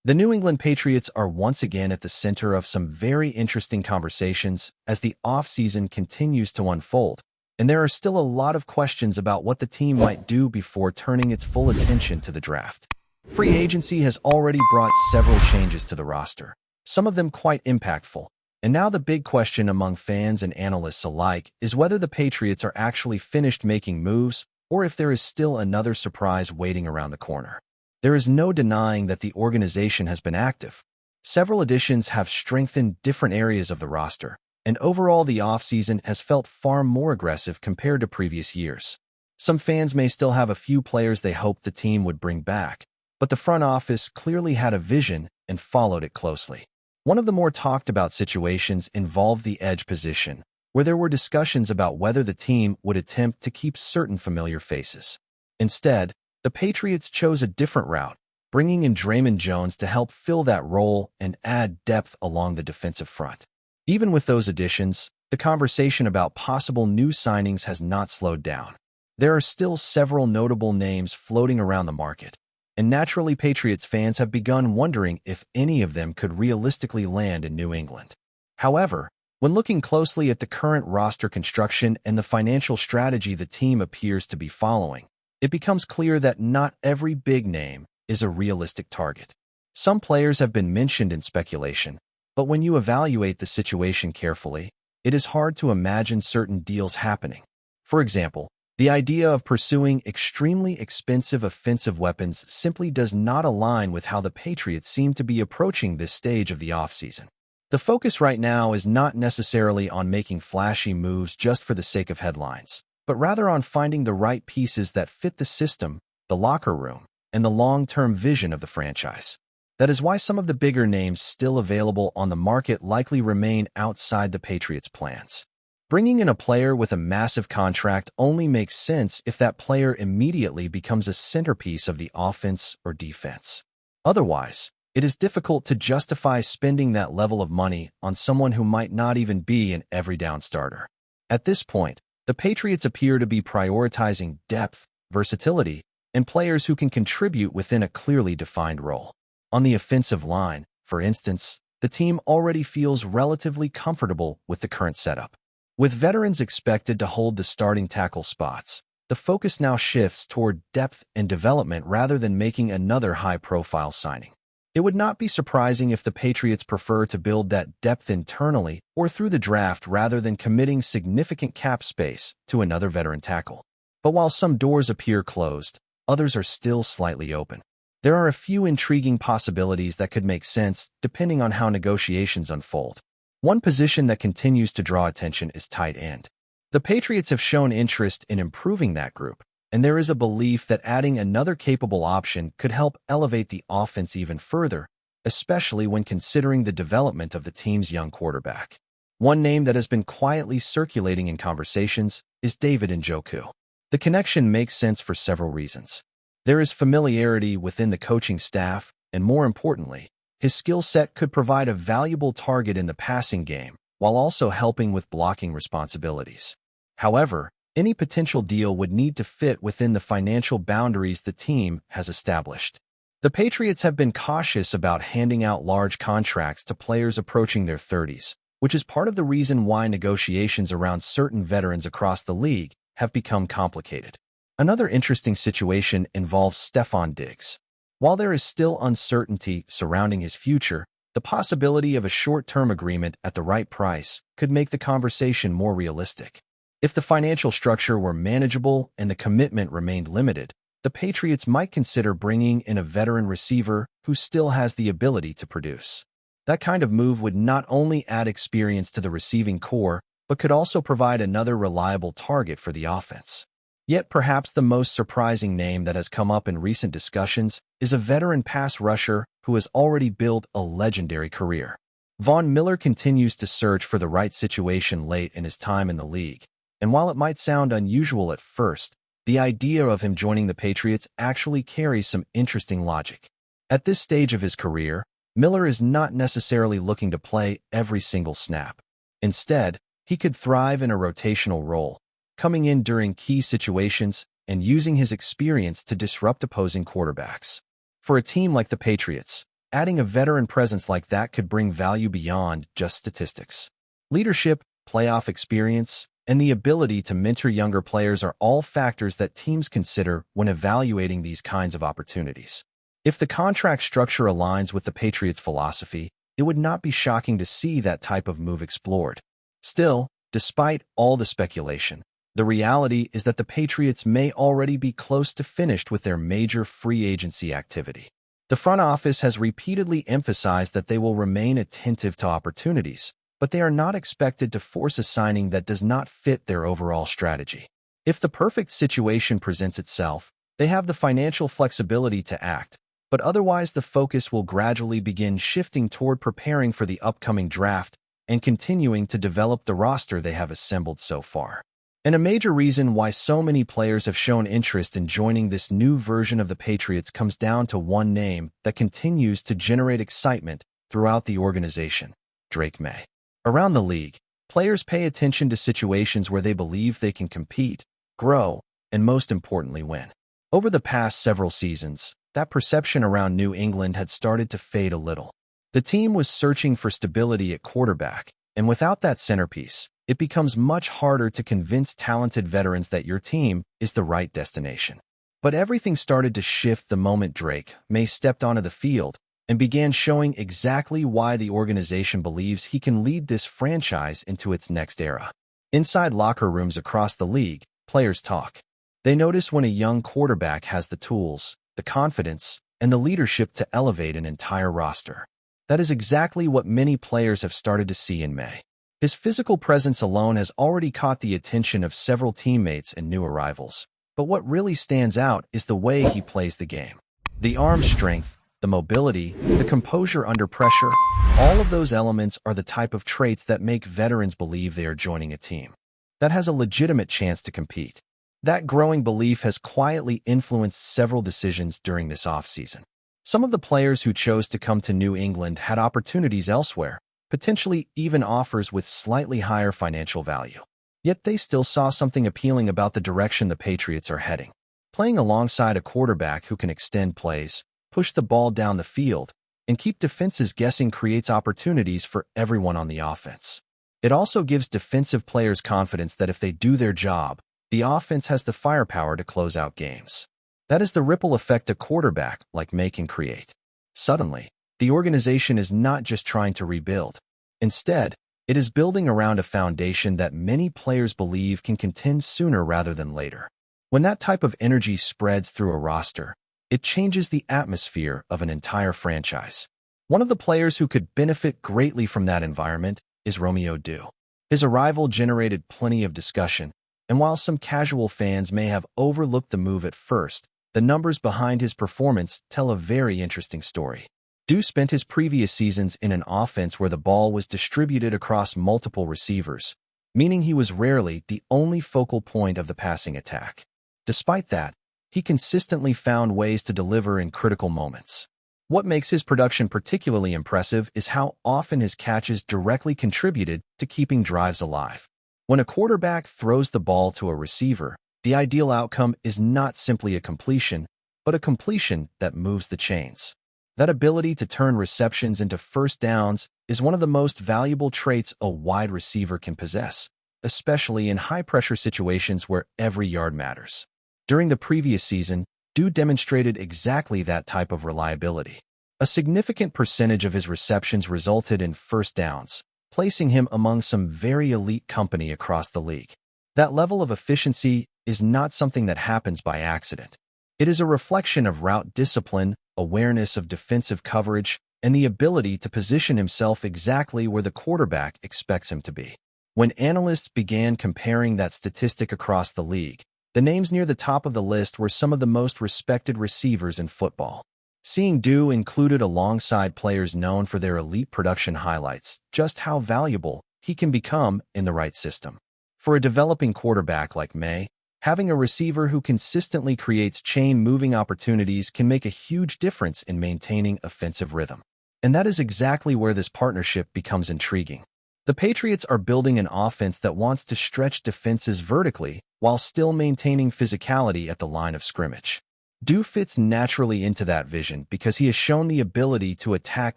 The New England Patriots are once again at the center of some very interesting conversations as the offseason continues to unfold, and there are still a lot of questions about what the team might do before turning its full attention to the draft. Free agency has already brought several changes to the roster, some of them quite impactful, and now the big question among fans and analysts alike is whether the Patriots are actually finished making moves or if there is still another surprise waiting around the corner. There is no denying that the organization has been active. Several additions have strengthened different areas of the roster, and overall the offseason has felt far more aggressive compared to previous years. Some fans may still have a few players they hoped the team would bring back, but the front office clearly had a vision and followed it closely. One of the more talked about situations involved the edge position, where there were discussions about whether the team would attempt to keep certain familiar faces. Instead, the Patriots chose a different route, bringing in Draymond Jones to help fill that role and add depth along the defensive front. Even with those additions, the conversation about possible new signings has not slowed down. There are still several notable names floating around the market, and naturally Patriots fans have begun wondering if any of them could realistically land in New England. However, when looking closely at the current roster construction and the financial strategy the team appears to be following, it becomes clear that not every big name is a realistic target. Some players have been mentioned in speculation, but when you evaluate the situation carefully, it is hard to imagine certain deals happening. For example, the idea of pursuing extremely expensive offensive weapons simply does not align with how the Patriots seem to be approaching this stage of the offseason. The focus right now is not necessarily on making flashy moves just for the sake of headlines, but rather on finding the right pieces that fit the system, the locker room, and the long-term vision of the franchise. That is why some of the bigger names still available on the market likely remain outside the Patriots' plans. Bringing in a player with a massive contract only makes sense if that player immediately becomes a centerpiece of the offense or defense. Otherwise, it is difficult to justify spending that level of money on someone who might not even be an every-down starter. At this point, the Patriots appear to be prioritizing depth, versatility, and players who can contribute within a clearly defined role. On the offensive line, for instance, the team already feels relatively comfortable with the current setup. With veterans expected to hold the starting tackle spots, the focus now shifts toward depth and development rather than making another high-profile signing. It would not be surprising if the Patriots prefer to build that depth internally or through the draft rather than committing significant cap space to another veteran tackle. But while some doors appear closed, others are still slightly open. There are a few intriguing possibilities that could make sense depending on how negotiations unfold. One position that continues to draw attention is tight end. The Patriots have shown interest in improving that group, and there is a belief that adding another capable option could help elevate the offense even further, especially when considering the development of the team's young quarterback. One name that has been quietly circulating in conversations is David Njoku. The connection makes sense for several reasons. There is familiarity within the coaching staff, and more importantly, his skill set could provide a valuable target in the passing game while also helping with blocking responsibilities. However, any potential deal would need to fit within the financial boundaries the team has established. The Patriots have been cautious about handing out large contracts to players approaching their 30s, which is part of the reason why negotiations around certain veterans across the league have become complicated. Another interesting situation involves Stefon Diggs. While there is still uncertainty surrounding his future, the possibility of a short-term agreement at the right price could make the conversation more realistic. If the financial structure were manageable and the commitment remained limited, the Patriots might consider bringing in a veteran receiver who still has the ability to produce. That kind of move would not only add experience to the receiving core, but could also provide another reliable target for the offense. Yet perhaps the most surprising name that has come up in recent discussions is a veteran pass rusher who has already built a legendary career. Von Miller continues to search for the right situation late in his time in the league, and while it might sound unusual at first, the idea of him joining the Patriots actually carries some interesting logic. At this stage of his career, Miller is not necessarily looking to play every single snap. Instead, he could thrive in a rotational role, coming in during key situations and using his experience to disrupt opposing quarterbacks. For a team like the Patriots, Adding a veteran presence like that could bring value beyond just statistics. Leadership, playoff experience, and the ability to mentor younger players are all factors that teams consider when evaluating these kinds of opportunities. If the contract structure aligns with the Patriots' philosophy, it would not be shocking to see that type of move explored. Still, despite all the speculation, the reality is that the Patriots may already be close to finished with their major free agency activity. The front office has repeatedly emphasized that they will remain attentive to opportunities, but they are not expected to force a signing that does not fit their overall strategy. If the perfect situation presents itself, they have the financial flexibility to act, but otherwise the focus will gradually begin shifting toward preparing for the upcoming draft and continuing to develop the roster they have assembled so far. And a major reason why so many players have shown interest in joining this new version of the Patriots comes down to one name that continues to generate excitement throughout the organization: Drake May. Around the league, players pay attention to situations where they believe they can compete, grow, and most importantly win. Over the past several seasons, that perception around New England had started to fade a little. The team was searching for stability at quarterback, and without that centerpiece, it becomes much harder to convince talented veterans that your team is the right destination. But everything started to shift the moment Drake May stepped onto the field and began showing exactly why the organization believes he can lead this franchise into its next era. Inside locker rooms across the league, players talk. They notice when a young quarterback has the tools, the confidence, and the leadership to elevate an entire roster. That is exactly what many players have started to see in May. His physical presence alone has already caught the attention of several teammates and new arrivals. But what really stands out is the way he plays the game. The arm strength, the mobility, the composure under pressure, all of those elements are the type of traits that make veterans believe they are joining a team that has a legitimate chance to compete. That growing belief has quietly influenced several decisions during this offseason. Some of the players who chose to come to New England had opportunities elsewhere, potentially even offers with slightly higher financial value. Yet they still saw something appealing about the direction the Patriots are heading. Playing alongside a quarterback who can extend plays, push the ball down the field, and keep defenses guessing creates opportunities for everyone on the offense. It also gives defensive players confidence that if they do their job, the offense has the firepower to close out games. That is the ripple effect a quarterback like May can create. Suddenly, the organization is not just trying to rebuild. Instead, it is building around a foundation that many players believe can contend sooner rather than later. When that type of energy spreads through a roster, it changes the atmosphere of an entire franchise. One of the players who could benefit greatly from that environment is Romeo Dew. His arrival generated plenty of discussion, and while some casual fans may have overlooked the move at first, the numbers behind his performance tell a very interesting story. Dew spent his previous seasons in an offense where the ball was distributed across multiple receivers, meaning he was rarely the only focal point of the passing attack. Despite that, he consistently found ways to deliver in critical moments. What makes his production particularly impressive is how often his catches directly contributed to keeping drives alive. When a quarterback throws the ball to a receiver, the ideal outcome is not simply a completion, but a completion that moves the chains. That ability to turn receptions into first downs is one of the most valuable traits a wide receiver can possess, especially in high-pressure situations where every yard matters. During the previous season, Dew demonstrated exactly that type of reliability. A significant percentage of his receptions resulted in first downs, placing him among some very elite company across the league. That level of efficiency is not something that happens by accident. It is a reflection of route discipline, awareness of defensive coverage, and the ability to position himself exactly where the quarterback expects him to be. When analysts began comparing that statistic across the league, the names near the top of the list were some of the most respected receivers in football. Seeing Dew included alongside players known for their elite production highlights just how valuable he can become in the right system. For a developing quarterback like May, having a receiver who consistently creates chain-moving opportunities can make a huge difference in maintaining offensive rhythm. And that is exactly where this partnership becomes intriguing. The Patriots are building an offense that wants to stretch defenses vertically while still maintaining physicality at the line of scrimmage. Dew fits naturally into that vision because he has shown the ability to attack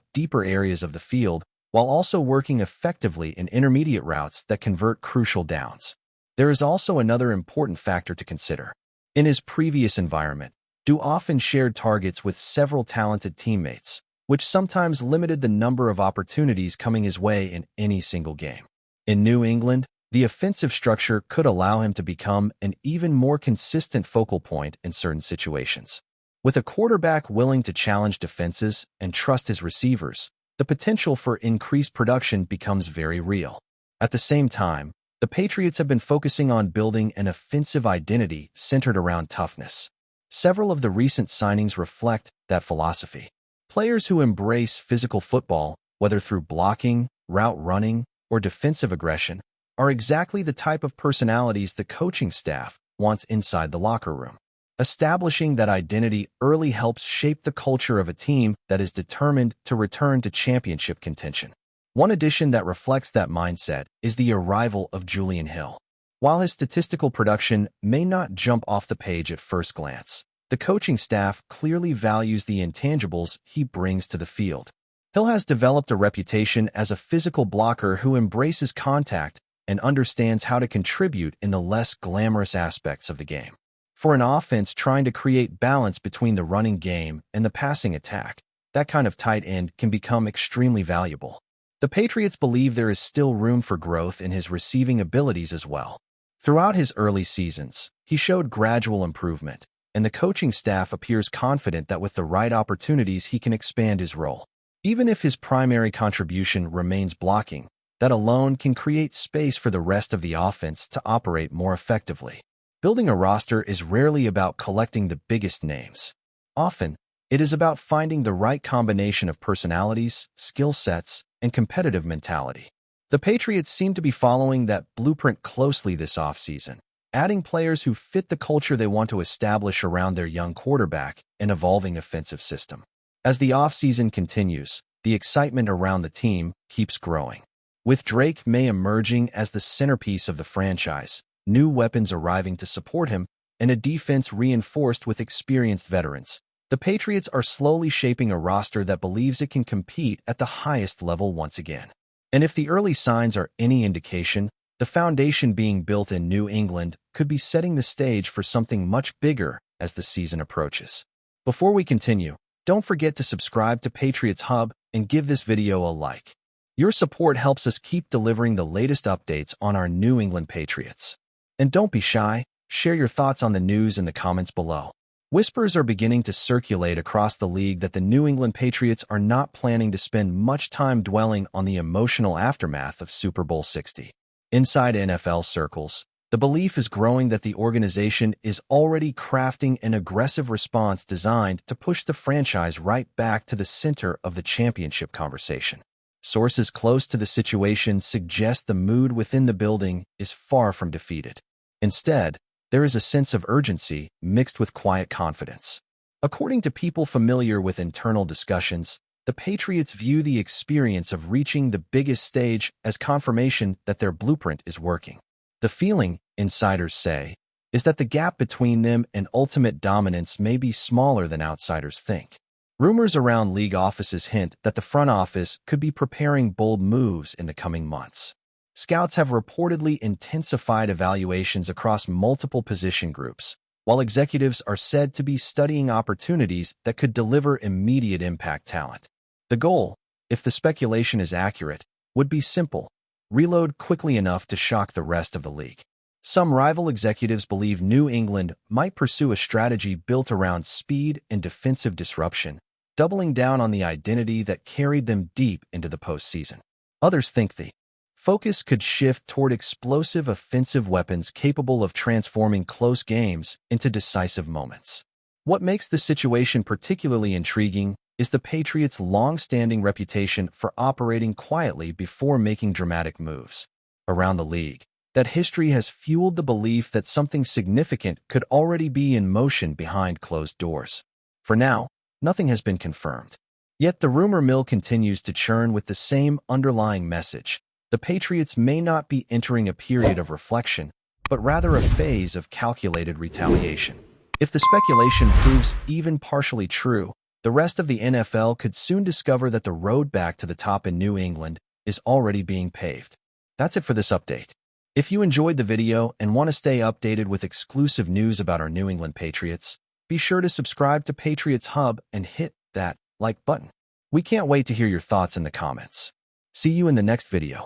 deeper areas of the field while also working effectively in intermediate routes that convert crucial downs. There is also another important factor to consider. In his previous environment, Dew often shared targets with several talented teammates, which sometimes limited the number of opportunities coming his way in any single game. In New England, the offensive structure could allow him to become an even more consistent focal point in certain situations. With a quarterback willing to challenge defenses and trust his receivers, the potential for increased production becomes very real. At the same time, the Patriots have been focusing on building an offensive identity centered around toughness. Several of the recent signings reflect that philosophy. Players who embrace physical football, whether through blocking, route running, or defensive aggression, are exactly the type of personalities the coaching staff wants inside the locker room. Establishing that identity early helps shape the culture of a team that is determined to return to championship contention. One addition that reflects that mindset is the arrival of Julian Hill. While his statistical production may not jump off the page at first glance, the coaching staff clearly values the intangibles he brings to the field. Hill has developed a reputation as a physical blocker who embraces contact and understands how to contribute in the less glamorous aspects of the game. For an offense trying to create balance between the running game and the passing attack, that kind of tight end can become extremely valuable. The Patriots believe there is still room for growth in his receiving abilities as well. Throughout his early seasons, he showed gradual improvement, and the coaching staff appears confident that with the right opportunities he can expand his role. Even if his primary contribution remains blocking, that alone can create space for the rest of the offense to operate more effectively. Building a roster is rarely about collecting the biggest names. Often, it is about finding the right combination of personalities, skill sets, and competitive mentality. The Patriots seem to be following that blueprint closely this offseason, adding players who fit the culture they want to establish around their young quarterback and evolving offensive system. As the offseason continues, the excitement around the team keeps growing. With Drake May emerging as the centerpiece of the franchise, new weapons arriving to support him, and a defense reinforced with experienced veterans, the Patriots are slowly shaping a roster that believes it can compete at the highest level once again. And if the early signs are any indication, the foundation being built in New England could be setting the stage for something much bigger as the season approaches. Before we continue, don't forget to subscribe to Patriots Hub and give this video a like. Your support helps us keep delivering the latest updates on our New England Patriots. And don't be shy, share your thoughts on the news in the comments below. Whispers are beginning to circulate across the league that the New England Patriots are not planning to spend much time dwelling on the emotional aftermath of Super Bowl 60. Inside NFL circles, the belief is growing that the organization is already crafting an aggressive response designed to push the franchise right back to the center of the championship conversation. Sources close to the situation suggest the mood within the building is far from defeated. Instead, there is a sense of urgency mixed with quiet confidence. According to people familiar with internal discussions, the Patriots view the experience of reaching the biggest stage as confirmation that their blueprint is working. The feeling, insiders say, is that the gap between them and ultimate dominance may be smaller than outsiders think. Rumors around league offices hint that the front office could be preparing bold moves in the coming months. Scouts have reportedly intensified evaluations across multiple position groups, while executives are said to be studying opportunities that could deliver immediate impact talent. The goal, if the speculation is accurate, would be simple: reload quickly enough to shock the rest of the league. Some rival executives believe New England might pursue a strategy built around speed and defensive disruption, doubling down on the identity that carried them deep into the postseason. Others think the focus could shift toward explosive offensive weapons capable of transforming close games into decisive moments. What makes the situation particularly intriguing is the Patriots' long-standing reputation for operating quietly before making dramatic moves. Around the league, that history has fueled the belief that something significant could already be in motion behind closed doors. For now, nothing has been confirmed. Yet the rumor mill continues to churn with the same underlying message. The Patriots may not be entering a period of reflection, but rather a phase of calculated retaliation. If the speculation proves even partially true, the rest of the NFL could soon discover that the road back to the top in New England is already being paved. That's it for this update. If you enjoyed the video and want to stay updated with exclusive news about our New England Patriots, be sure to subscribe to Patriots Hub and hit that like button. We can't wait to hear your thoughts in the comments. See you in the next video.